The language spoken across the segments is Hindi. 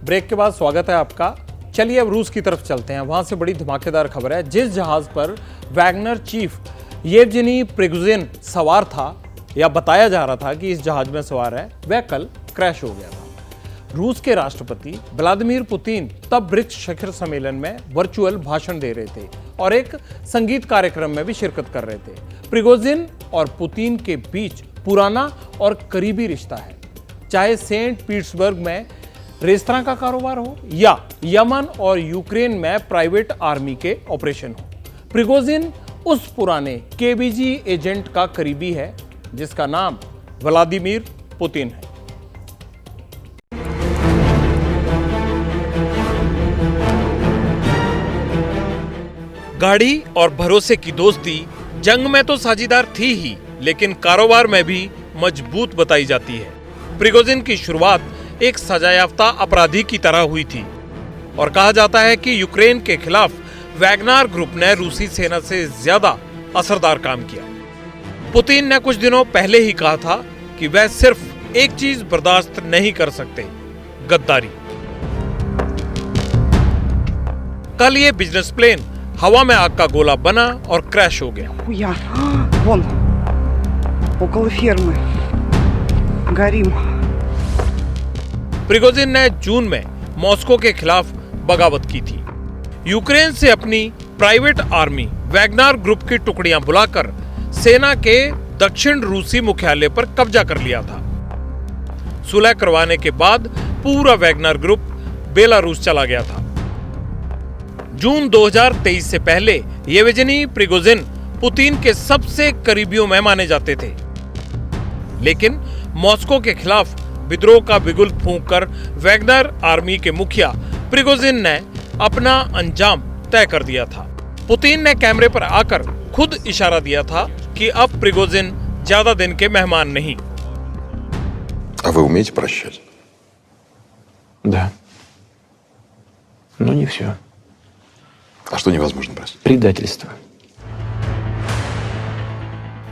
ब्रेक के बाद स्वागत है आपका। चलिए अब रूस की तरफ चलते हैं। वहां से बड़ी धमाकेदार खबर है। जिस जहाज पर वैगनर चीफ येवजेनी प्रिगोजिन सवार था, या बताया जा रहा था कि इस जहाज में सवार है, वह कल क्रैश हो गया था। रूस के राष्ट्रपति व्लादिमीर पुतिन तब ब्रिक्स शिखर सम्मेलन में वर्चुअल भाषण दे रहे थे और एक संगीत कार्यक्रम में भी शिरकत कर रहे थे। प्रिगोजिन और पुतिन के बीच पुराना और करीबी रिश्ता है, चाहे सेंट पीटर्सबर्ग में रेस्तरां का कारोबार हो या यमन और यूक्रेन में प्राइवेट आर्मी के ऑपरेशन हो। प्रिगोजिन उस पुराने केबीजी एजेंट का करीबी है जिसका नाम व्लादिमीर पुतिन है। गाढ़ी और भरोसे की दोस्ती जंग में तो साझीदार थी ही, लेकिन कारोबार में भी मजबूत बताई जाती है। प्रिगोजिन की शुरुआत एक सजायाफ्ता अपराधी की तरह हुई थी और कहा जाता है कि यूक्रेन के खिलाफ वैगनर ग्रुप ने रूसी सेना से ज्यादा असरदार काम किया। पुतिन ने कुछ दिनों पहले ही कहा था कि वह सिर्फ एक चीज बर्दाश्त नहीं कर सकते, गद्दारी। कल ये बिजनेस प्लेन हवा में आग का गोला बना और क्रैश हो गया। प्रिगोजिन ने जून में मॉस्को के खिलाफ बगावत की थी। यूक्रेन से अपनी प्राइवेट आर्मी वैगनर ग्रुप की टुकड़ियां बुलाकर सेना के दक्षिण रूसी मुख्यालय पर कब्जा कर लिया था। सुलह करवाने के बाद पूरा वैगनर ग्रुप बेलारूस चला गया था। जून 2023 से पहले येवजेनी प्रिगोजिन पुतिन के सबसे करीबियों में माने जाते थे, लेकिन मॉस्को के खिलाफ विद्रोह का बिगुल फूंककर वैगनर आर्मी के मुखिया प्रिगोजिन ने अपना अंजाम तय कर दिया था। पुतिन ने कैमरे पर आकर खुद इशारा दिया था कि अब प्रिगोजिन ज्यादा दिन के मेहमान नहीं। А вы умеете прощать? Да. Но не все. А что невозможно простить? Предательство.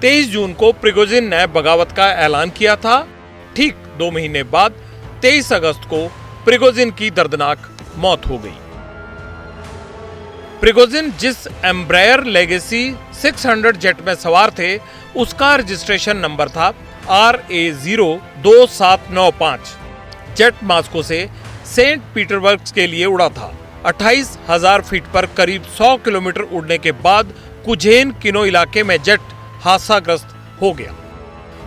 23 जून को प्रिगोजिन ने बगावत का ऐलान किया था। ठीक 2 महीने बाद 23 अगस्त को प्रिगोजिन की दर्दनाक मौत हो गई। प्रिगोजिन जिस एम्ब्रायर लेगेसी 600 जेट में सवार थे, उसका रजिस्ट्रेशन नंबर था RA02795। जेट मॉस्को से सेंट पीटर्सबर्ग के लिए उड़ा था। 28,000 फीट पर करीब 100 किलोमीटर उड़ने के बाद कुझेन किनो इलाके में जेट हादसाग्रस्त हो गया।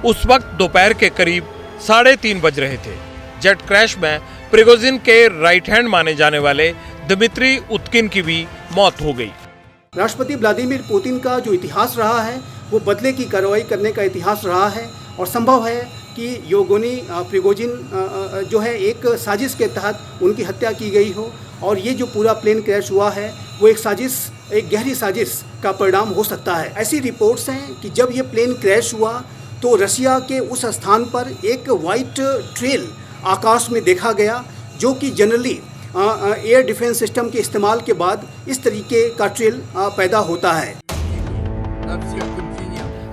उस वक्त दोपहर के करीब 3:30 बज रहे थे। जेट क्रैश में प्रिगोजिन के राइट हैंड माने जाने वाले दिमित्री उत्किन की भी मौत हो गई। राष्ट्रपति व्लादिमीर पुतिन का जो इतिहास रहा है वो बदले की कार्रवाई करने का इतिहास रहा है और संभव है कि येवगेनी प्रिगोजिन जो है एक साजिश के तहत उनकी हत्या की गई हो और ये जो पूरा प्लेन क्रैश हुआ है वो एक साजिश, एक गहरी साजिश का परिणाम हो सकता है। ऐसी रिपोर्ट्स हैं कि जब ये प्लेन क्रैश हुआ तो रशिया के उस स्थान पर एक वाइट ट्रेल आकाश में देखा गया, जो कि जनरली एयर डिफेंस सिस्टम के इस्तेमाल के बाद इस तरीके का ट्रेल पैदा होता है।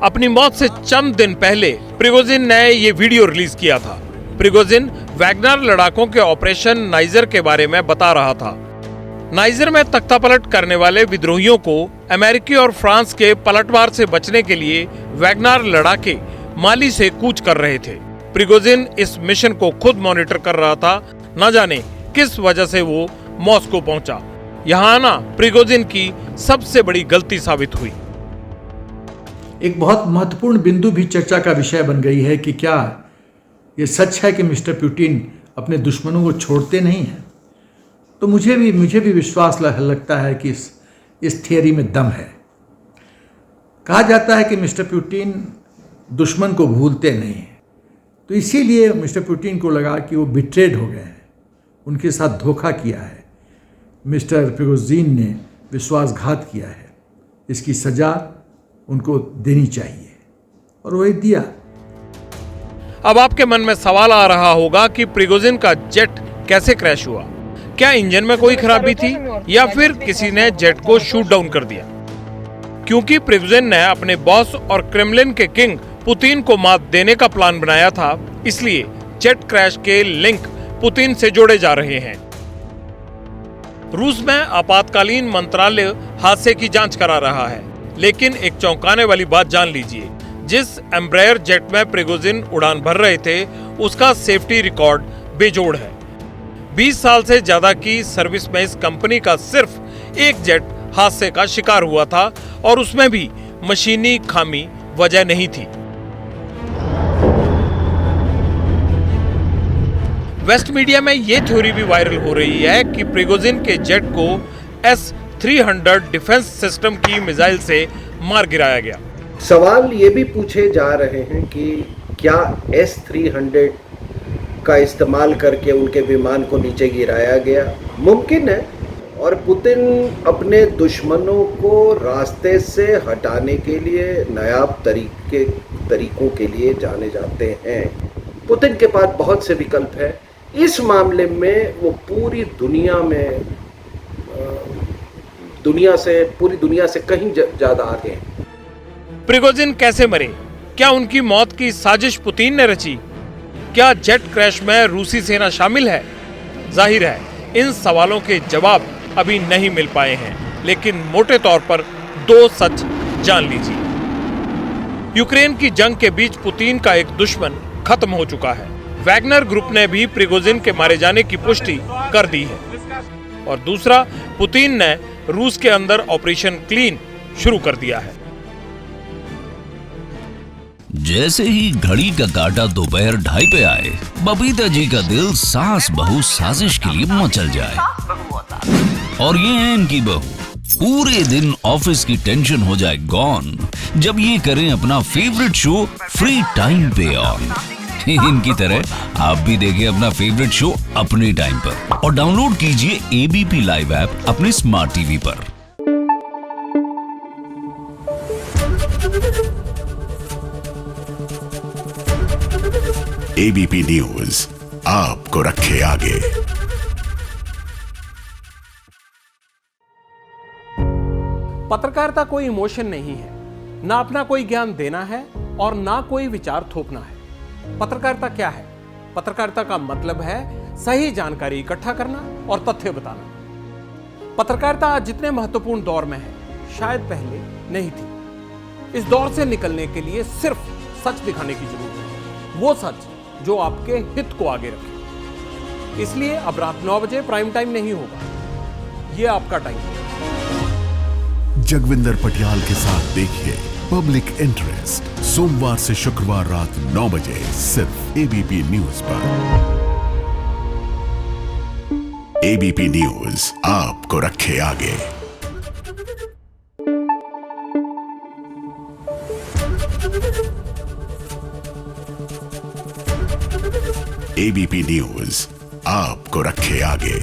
अपनी मौत से चंद दिन पहले प्रिगोजिन ने ये वीडियो रिलीज किया था। प्रिगोजिन वैगनर लड़ाकों के ऑपरेशन नाइजर के बारे में बता रहा था। नाइजर में तख्तापलट करने वाले विद्रोहियों को अमेरिकी और फ्रांस के पलटवार से बचने के लिए वैगनर लड़ाके माली से कूच कर रहे थे। प्रिगोजिन इस मिशन को खुद मॉनिटर कर रहा था। न जाने किस वजह से वो मॉस्को पहुंचा। यहाँ आना प्रिगोजिन की सबसे बड़ी गलती साबित हुई। एक बहुत महत्वपूर्ण बिंदु भी चर्चा का विषय बन गई है कि क्या ये सच है कि मिस्टर पुतिन अपने दुश्मनों को छोड़ते नहीं हैं। तो मुझे भी विश्वास लगता है कि इस थियरी में दम है। कहा जाता है कि मिस्टर पुतिन दुश्मन को भूलते नहीं हैं, तो इसीलिए मिस्टर पुतिन को लगा कि वो बिट्रेड हो गए हैं, उनके साथ धोखा किया है, मिस्टर प्रिगोजिन ने विश्वासघात किया है, इसकी सजा उनको देनी चाहिए और वही दिया। अब आपके मन में सवाल आ रहा होगा कि प्रिगोजिन का जेट कैसे क्रैश हुआ। क्या इंजन में कोई खराबी थी या फिर किसी ने जेट को शूट डाउन कर दिया? क्योंकि प्रिगोजिन ने अपने बॉस और क्रेमलिन के किंग पुतिन को मात देने का प्लान बनाया था, इसलिए जेट क्रैश के लिंक पुतिन से जोड़े जा रहे हैं। रूस में आपातकालीन मंत्रालय हादसे की जांच करा रहा है, लेकिन एक चौंकाने वाली बात जान लीजिए। जिस एम्ब्रायर जेट में प्रिगोजिन उड़ान भर रहे थे, उसका सेफ्टी रिकॉर्ड बेजोड़ है। 20 साल से ज्यादा की सर्विस में इस कंपनी का सिर्फ एक जेट हादसे का शिकार हुआ था, और उसमें भी मशीनी खामी वजह नहीं थी। वेस्ट मीडिया में यह थ्योरी भी वायरल हो रही है कि प्रिगोजिन के जेट को S-300 डिफेंस सिस्टम की मिसाइल से मार गिराया गया। सवाल ये भी पूछे जा रहे हैं कि क्या S-300 का इस्तेमाल करके उनके विमान को नीचे गिराया गया? मुमकिन है, और पुतिन अपने दुश्मनों को रास्ते से हटाने के लिए नायाब तरीकों के लिए जाने जाते हैं। पुतिन के पास बहुत से विकल्प है। इस मामले में वो पूरी दुनिया से कहीं ज्यादा आगे हैं। प्रिगोजिन कैसे मरे? क्या उनकी मौत की साजिश पुतिन ने रची? क्या जेट क्रैश में रूसी सेना शामिल है? जाहिर है इन सवालों के जवाब अभी नहीं मिल पाए हैं, लेकिन मोटे तौर पर दो सच जान लीजिए। यूक्रेन की जंग के बीच पुतिन का एक दुश्मन खत्म हो चुका है। वैगनर ग्रुप ने भी प्रिगोजिन के मारे जाने की पुष्टि कर दी है, और दूसरा, पुतिन ने रूस के अंदर ऑपरेशन क्लीन शुरू कर दिया है। जैसे ही घड़ी का काटा दोपहर 2:30 पे आए, बबीता जी का दिल सास बहू साजिश के लिए मचल जाए। और ये है इनकी बहू, पूरे दिन ऑफिस की टेंशन हो जाए गॉन जब ये करें अपना फेवरेट शो फ्री टाइम पे ऑन। इनकी तरह आप भी देखें अपना फेवरेट शो अपने टाइम पर, और डाउनलोड कीजिए ABP लाइव ऐप अपने स्मार्ट टीवी पर। ABP न्यूज आपको रखे आगे। पत्रकारिता कोई इमोशन नहीं है, ना अपना कोई ज्ञान देना है और ना कोई विचार थोपना है। पत्रकारिता क्या है? पत्रकारिता का मतलब है सही जानकारी इकट्ठा करना और तथ्य बताना। पत्रकारिता आज जितने महत्वपूर्ण दौर में है, शायद पहले नहीं थी। इस दौर से निकलने के लिए सिर्फ सच दिखाने की जरूरत है, वो सच जो आपके हित को आगे रखे। इसलिए अब रात 9 बजे प्राइम टाइम नहीं होगा, ये आपका टाइम है। जगविंदर पटियाल के साथ देखिए पब्लिक इंटरेस्ट, सोमवार से शुक्रवार रात 9 बजे सिर्फ ABP न्यूज पर। ABP न्यूज आपको रखे आगे। ABP न्यूज आपको रखे आगे।